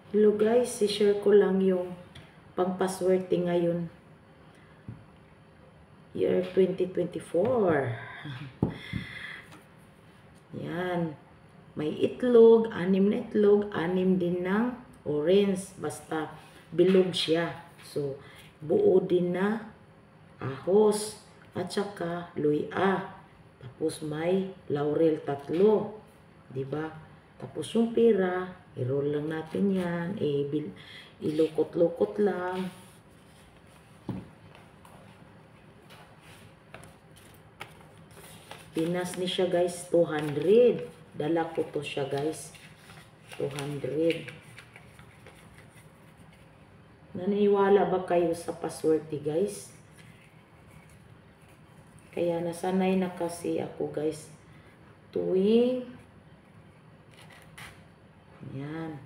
Hello guys, i-share ko lang yung pang-password ngayon. Year 2024. Yan. May itlog, 6 na itlog, 6 din ng orange. Basta bilog siya. So, buo din na ahos. At saka luya. Tapos may laurel 3. Diba? Tapos yung pera, i-roll lang natin yan. Ilukot-lukot lang. Pinas ni siya guys, 200. Dala ko to siya guys, 200. Naniniwala ba kayo sa password guys? Kaya nasanay na kasi ako guys. Tuwing yan.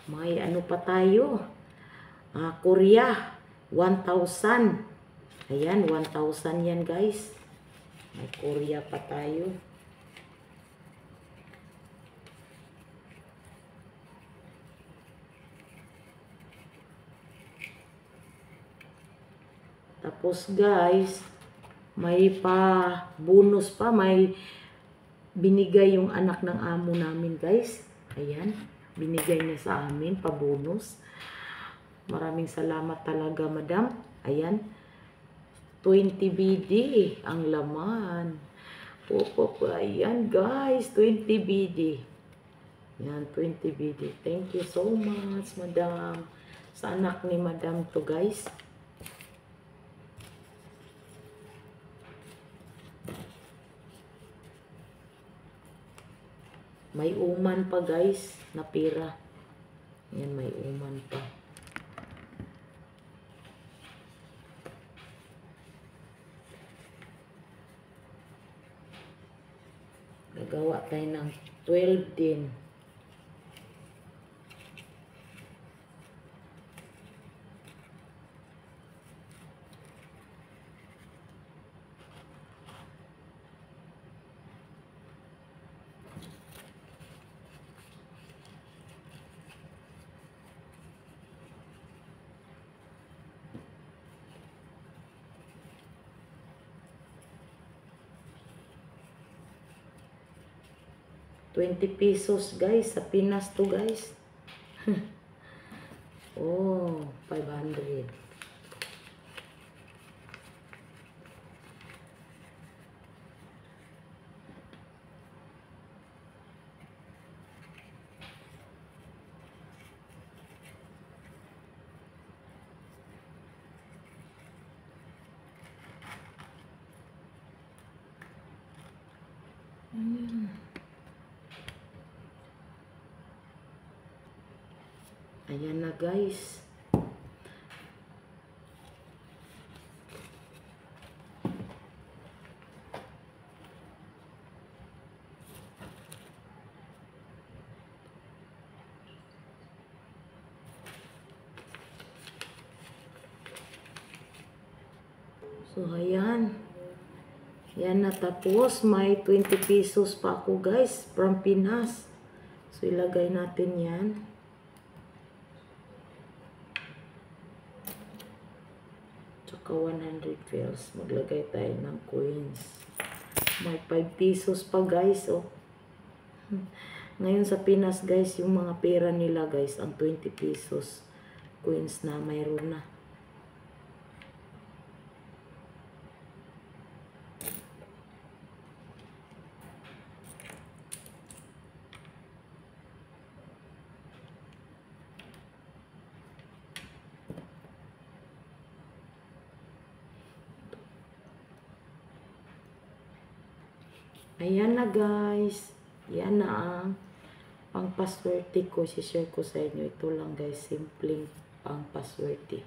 May ano pa tayo? Korea, 1,000. Ayan, 1,000 yan guys. May Korea pa tayo. Tapos guys, may pa bonus pa. May binigay yung anak ng amo namin guys. Ayan. Binigay niya sa amin, pa-bonus. Maraming salamat talaga, madam. Ayan. 20 BD ang laman. Ayan, guys. 20 BD. Ayan, 20 BD. Thank you so much, madam. Sa anak ni madam to, guys. May uman pa guys na pera. Yan, may uman pa. Gagawa tayo ng 12 din. ₱20 guys, sa Pinas to guys. Oh, 500. Ayan na guys. So ayan. Yan na, tapos may ₱20 pa ako guys from Pinas. So ilagay natin yan. Tsaka 100 pills. Maglagay tayo ng coins. May ₱5 pa guys. Oh. Ngayon sa Pinas guys, yung mga pera nila guys, ang ₱20 coins na mayroon na. Ayan na guys. Yan na ang pang-password ko. Si-share ko sa inyo. Ito lang guys. Simpleng pang-password.